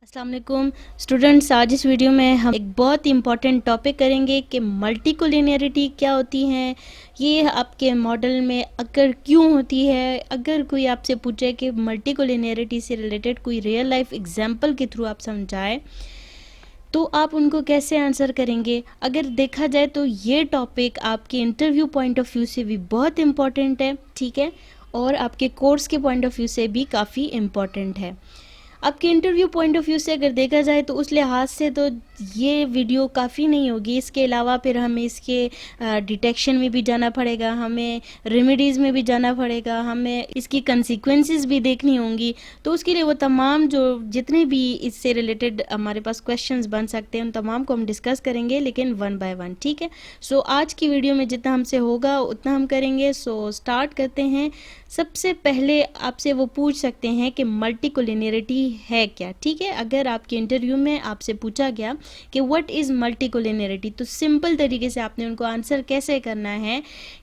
अस्सलाम वालेकुम स्टूडेंट्स, आज इस वीडियो में हम एक बहुत ही इम्पॉर्टेंट टॉपिक करेंगे कि मल्टीकोलिनियरिटी क्या होती है, ये आपके मॉडल में अगर क्यों होती है। अगर कोई आपसे पूछे कि मल्टीकोलिनियरिटी से रिलेटेड कोई रियल लाइफ एग्जांपल के थ्रू आप समझाएं तो आप उनको कैसे आंसर करेंगे। अगर देखा जाए तो ये टॉपिक आपके इंटरव्यू पॉइंट ऑफ व्यू से भी बहुत इम्पॉर्टेंट है, ठीक है, और आपके कोर्स के पॉइंट ऑफ व्यू से भी काफ़ी इम्पॉर्टेंट है। आपके इंटरव्यू पॉइंट ऑफ व्यू से अगर देखा जाए तो उस लिहाज से तो ये वीडियो काफ़ी नहीं होगी। इसके अलावा फिर हमें इसके डिटेक्शन में भी जाना पड़ेगा, हमें रेमेडीज़ में भी जाना पड़ेगा, हमें इसकी कंसिक्वेंसेस भी देखनी होंगी। तो उसके लिए वो तमाम जो जितने भी इससे रिलेटेड हमारे पास क्वेश्चंस बन सकते हैं उन तमाम को हम डिस्कस करेंगे, लेकिन वन बाय वन, ठीक है। सो आज की वीडियो में जितना हमसे होगा उतना हम करेंगे। सो स्टार्ट करते हैं। सबसे पहले आपसे वो पूछ सकते हैं कि मल्टीकोलिनियरिटी है क्या, ठीक है। अगर आपके इंटरव्यू में आपसे पूछा गया कि व्हाट इज़ मल्टीकोलिनियरिटी, तो सिंपल तरीके से आपने उनको आंसर कैसे करना है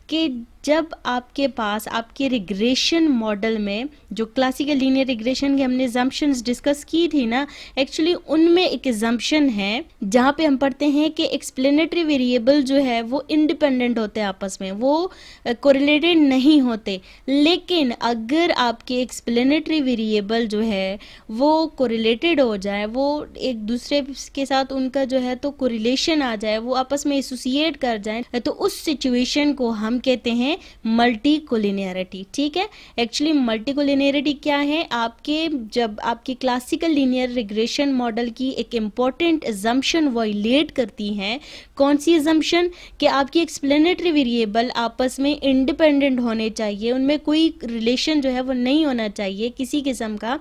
कि जब आपके पास आपके रिग्रेशन मॉडल में जो क्लासिकल लीनियर रिग्रेशन की हमने एजम्पशंस डिस्कस की थी ना, एक्चुअली उनमें एक एजम्पशन है जहाँ पे हम पढ़ते हैं कि एक्सप्लेनेटरी वेरिएबल जो है वो इंडिपेंडेंट होते हैं आपस में, वो कोरिलेटेड नहीं होते। लेकिन अगर आपके एक्सप्लेनेटरी वेरिएबल जो है वो कोरिलेटेड हो जाए, वो एक दूसरे के साथ उनका जो है तो कोरिलेशन आ जाए, वो आपस में एसोसिएट कर जाए, तो उस सिचुएशन को हम कहते हैं मल्टीकोलिनियरिटी, ठीक है। एक्चुअली मल्टीकोलिनियरिटी क्या है, जब आपके क्लासिकल लीनियर रिग्रेशन मॉडल की एक इम्पॉर्टेंट एजम्पशन वायलेट करती हैं। कौन सी एजम्पशन? कि आपकी एक्सप्लेनेटरी वेरिएबल आपस में इंडिपेंडेंट होने चाहिए, उनमें कोई रिलेशन जो है वो नहीं होना चाहिए किसी किस्म का।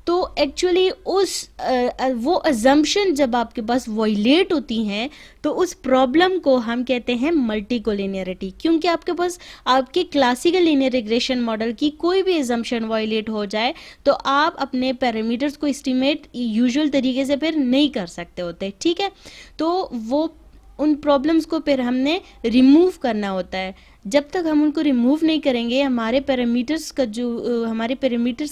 तो एक्चुअली वो अजम्पशन जब आपके पास वायलेट होती हैं तो उस प्रॉब्लम को हम कहते हैं मल्टीकोलिनियरिटी, क्योंकि आपके पास आपके क्लासिकल लीनियर रिग्रेशन मॉडल की कोई भी अजम्पशन वायलेट हो जाए तो आप अपने पैरामीटर्स को एस्टिमेट यूजुअल तरीके से फिर नहीं कर सकते होते, ठीक है। तो वो उन प्रॉब्लम्स को फिर हमने रिमूव करना होता है। जब तक हम उनको रिमूव नहीं करेंगे हमारे पैरामीटर्स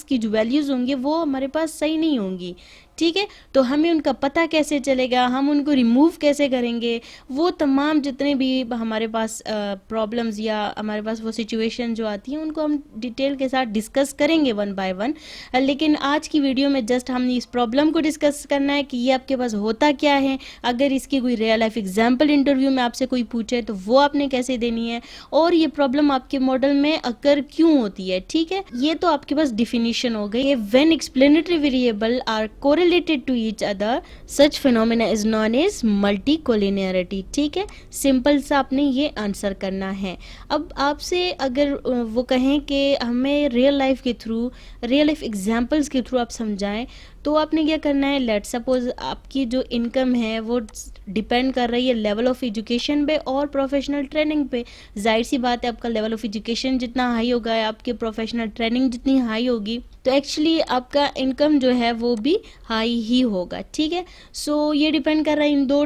की जो वैल्यूज़ होंगी वो हमारे पास सही नहीं होंगी, ठीक है। तो हमें उनका पता कैसे चलेगा, हम उनको रिमूव कैसे करेंगे, वो तमाम जितने भी हमारे पास प्रॉब्लम्स या हमारे पास वो सिचुएशन जो आती हैं उनको हम डिटेल के साथ डिस्कस करेंगे वन बाय वन। लेकिन आज की वीडियो में जस्ट हमने इस प्रॉब्लम को डिस्कस करना है कि ये आपके पास होता क्या है। अगर इसकी कोई रियल लाइफ एग्जाम्पल इंटरव्यू में आपसे कोई पूछे तो वो आपने कैसे देनी है, और ये प्रॉब्लम आपके मॉडल में अकर क्यों होती है, ठीक है। ये तो आपके पास डिफिनीशन हो गई। When explanatory variable are correlated to each other such phenomena is known as multicollinearity, ठीक है। सिंपल सा आपने ये आंसर करना है। अब आपसे अगर वो कहें कि हमें रियल लाइफ एग्जांपल्स के थ्रू आप समझाएं, तो आपने क्या करना है। लेट सपोज आपकी जो इनकम है वो डिपेंड कर रही है लेवल ऑफ एजुकेशन पे और प्रोफेशनल ट्रेनिंग पे। जाहिर सी बात है, आपका लेवल ऑफ एजुकेशन जितना हाई होगा, आपके प्रोफेशनल ट्रेनिंग जितनी हाई होगी, तो एक्चुअली आपका इनकम जो है वो भी हाई ही होगा, ठीक है। सो ये डिपेंड कर रहा है इन दो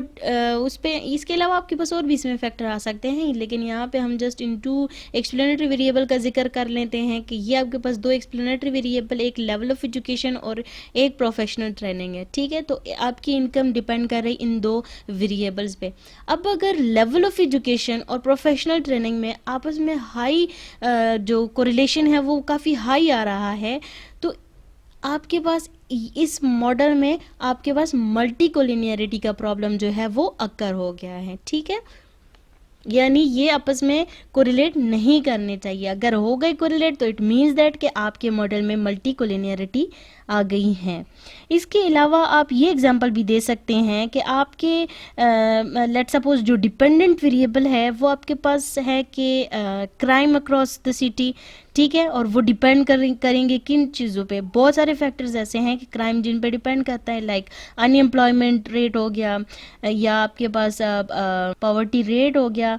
उस पे। इसके अलावा आपके पास और भी इसमें फैक्टर आ सकते हैं, लेकिन यहाँ पे हम जस्ट इनटू एक्सप्लेनेटरी वेरिएबल का जिक्र कर लेते हैं कि ये आपके पास दो एक्सप्लेनेटरी वेरिएबल, एक लेवल ऑफ एजुकेशन और एक प्रोफेशनल ट्रेनिंग है, ठीक है। तो आपकी इनकम डिपेंड कर रही इन दो वेरिएबल्स पे। अब अगर लेवल ऑफ एजुकेशन और प्रोफेशनल ट्रेनिंग में आपस में हाई जो कोरिलेशन है वो काफ़ी हाई आ रहा है, तो आपके पास इस मॉडल में आपके पास मल्टीकोलिनियरिटी का प्रॉब्लम जो है वो अकर हो गया है, ठीक है। यानी ये आपस में कोरिलेट नहीं करने चाहिए। अगर हो गए कोरिलेट तो इट मीन्स दैट कि आपके मॉडल में मल्टीकोलिनियरिटी आ गई है। इसके अलावा आप ये एग्जांपल भी दे सकते हैं कि आपके लेट सपोज जो डिपेंडेंट वेरिएबल है वो आपके पास है कि क्राइम अक्रॉस द सिटी, ठीक है, और वो डिपेंड करेंगे किन चीज़ों पे। बहुत सारे फैक्टर्स ऐसे हैं कि क्राइम जिन पे डिपेंड करता है, लाइक अनएम्प्लॉयमेंट रेट हो गया या आपके पास पॉवर्टी रेट हो गया,